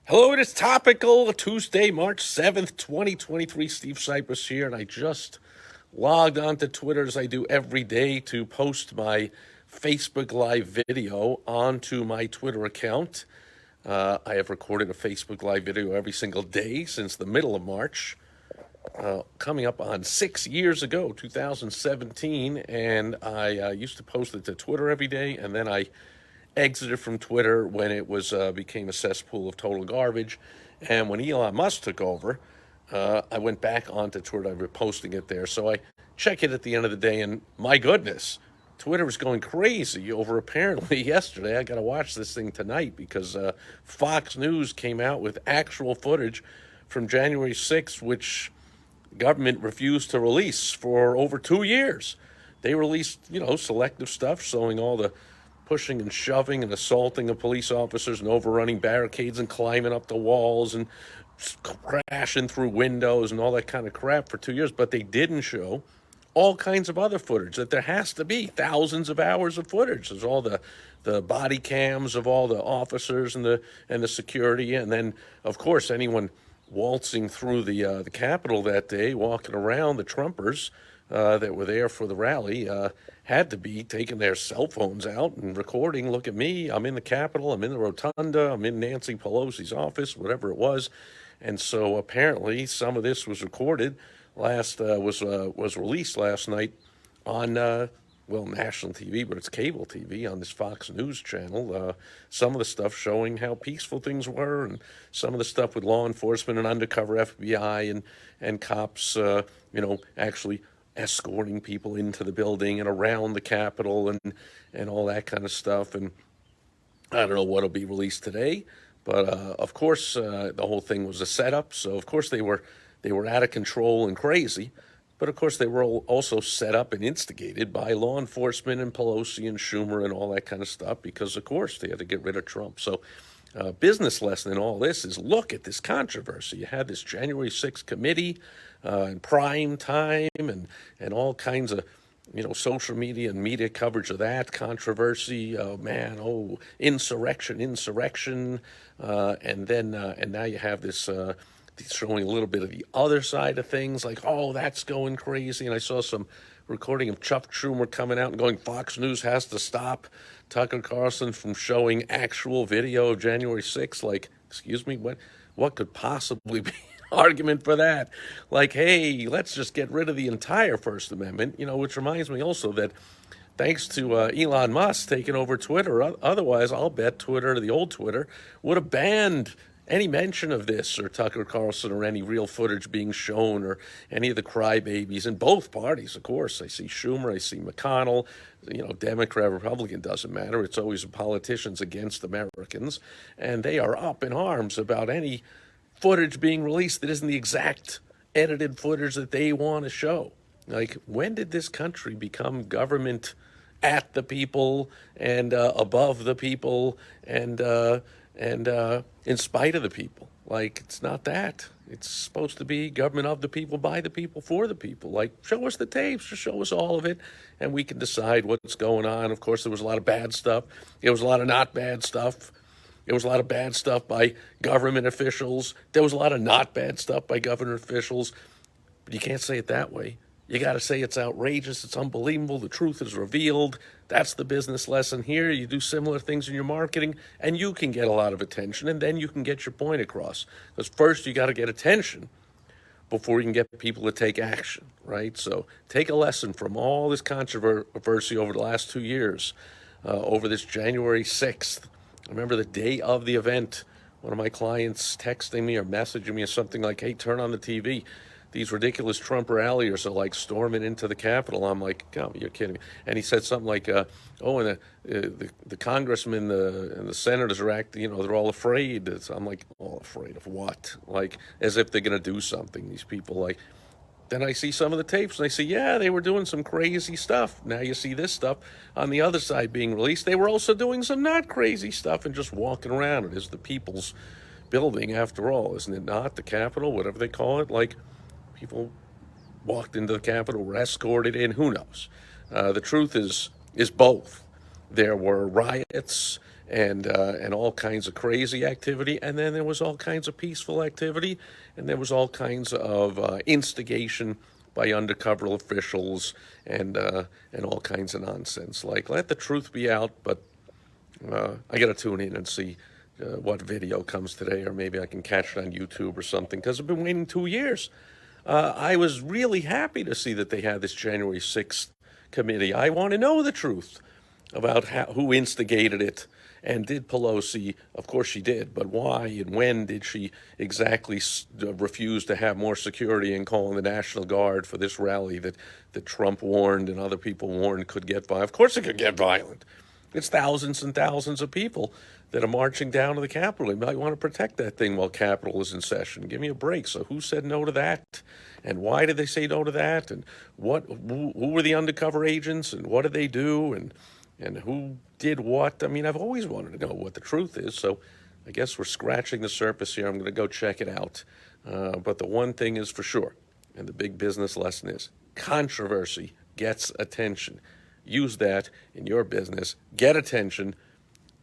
Hello, it is Topical, Tuesday, March 7th, 2023. Steve Sipress here, and I just logged onto Twitter as I do every day to post my Facebook Live video onto my Twitter account. I have recorded a Facebook Live video every single day since the middle of March, coming up on 6 years ago, 2017, and I used to post it to Twitter every day, and then I exited from Twitter when it was became a cesspool of total garbage. And when Elon Musk took over, I went back onto Twitter. I was posting it there. So I check it at the end of the day, and my goodness, Twitter was going crazy over apparently yesterday. I got to watch this thing tonight because Fox News came out with actual footage from January 6th, which government refused to release for over 2 years. They released, selective stuff showing all the pushing and shoving and assaulting of police officers and overrunning barricades and climbing up the walls and crashing through windows and all that kind of crap for 2 years. But they didn't show all kinds of other footage that there has to be thousands of hours of footage. There's all the body cams of all the officers and the security, and then of course anyone waltzing through the Capitol that day, walking around, the Trumpers that were there for the rally had to be taking their cell phones out and recording. Look at me, I'm in the Capitol, I'm in the Rotunda, I'm in Nancy Pelosi's office, whatever it was. And so apparently some of this was recorded was released last night on national TV, but it's cable TV on this Fox News channel. Some of the stuff showing how peaceful things were, and some of the stuff with law enforcement and undercover FBI and cops, actually escorting people into the building and around the Capitol and all that kind of stuff. And I don't know what'll be released today, but of course the whole thing was a setup. So of course they were out of control and crazy. But of course, they were also set up and instigated by law enforcement and Pelosi and Schumer and all that kind of stuff because, of course, they had to get rid of Trump. So business lesson in all this is look at this controversy. You had this January 6th committee in prime time and all kinds of, social media and media coverage of that controversy. Insurrection. And now you have this showing a little bit of the other side of things, like, oh, that's going crazy. And I saw some recording of Chuck Schumer coming out and going, Fox News has to stop Tucker Carlson from showing actual video of January 6th. Like, excuse me, what could possibly be an argument for that? Like, hey, let's just get rid of the entire First Amendment, which reminds me also that thanks to Elon Musk taking over Twitter, otherwise I'll bet Twitter, the old Twitter, would have banned any mention of this or Tucker Carlson or any real footage being shown or any of the crybabies in both parties, of course. I see Schumer, I see McConnell, Democrat, Republican, doesn't matter. It's always the politicians against Americans. And they are up in arms about any footage being released that isn't the exact edited footage that they want to show. Like, when did this country become government at the people and above the people and in spite of the people? Like, it's not that. It's supposed to be government of the people, by the people, for the people. Like, show us the tapes, just show us all of it, and we can decide what's going on. Of course, there was a lot of bad stuff. There was a lot of not bad stuff. There was a lot of bad stuff by government officials. There was a lot of not bad stuff by government officials. But you can't say it that way. You got to say it's outrageous, it's unbelievable, the truth is revealed. That's the business lesson here. You do similar things in your marketing, and you can get a lot of attention, and then you can get your point across. Because first, you got to get attention before you can get people to take action, right? So take a lesson from all this controversy over the last 2 years, over this January 6th. I remember the day of the event, one of my clients texting me or messaging me or something like, hey, turn on the TV. These ridiculous Trump ralliers are like storming into the Capitol. I'm like, oh, you're kidding me. And he said something like, and the congressmen and the senators are acting, they're all afraid. I'm like, all afraid of what? Like, as if they're going to do something, these people. Like, then I see some of the tapes and I say, yeah, they were doing some crazy stuff. Now you see this stuff on the other side being released. They were also doing some not crazy stuff and just walking around. It is the people's building after all, isn't it not? The Capitol, whatever they call it. Like, people walked into the Capitol, were escorted in, who knows? The truth is both. There were riots and all kinds of crazy activity, and then there was all kinds of peaceful activity, and there was all kinds of instigation by undercover officials and all kinds of nonsense. Like, let the truth be out, but I got to tune in and see what video comes today, or maybe I can catch it on YouTube or something, because I've been waiting 2 years. I was really happy to see that they had this January 6th committee. I want to know the truth about who instigated it. And did Pelosi, of course she did, but why and when did she exactly refuse to have more security and calling the National Guard for this rally that Trump warned and other people warned could get violent? Of course it could get violent. It's thousands and thousands of people that are marching down to the Capitol. You might want to protect that thing while Capitol is in session. Give me a break. So who said no to that? And why did they say no to that? And who were the undercover agents? And what did they do? And who did what? I mean, I've always wanted to know what the truth is. So I guess we're scratching the surface here. I'm going to go check it out. But the one thing is for sure, and the big business lesson is, controversy gets attention. Use that in your business. Get attention.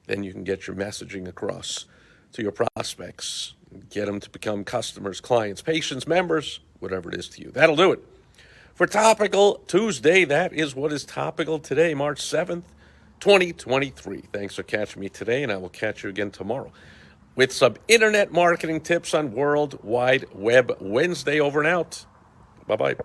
Then you can get your messaging across to your prospects. Get them to become customers, clients, patients, members, whatever it is to you. That'll do it. For Topical Tuesday, that is what is topical today, March 7th, 2023. Thanks for catching me today, and I will catch you again tomorrow with some internet marketing tips on World Wide Web Wednesday. Over and out. Bye-bye.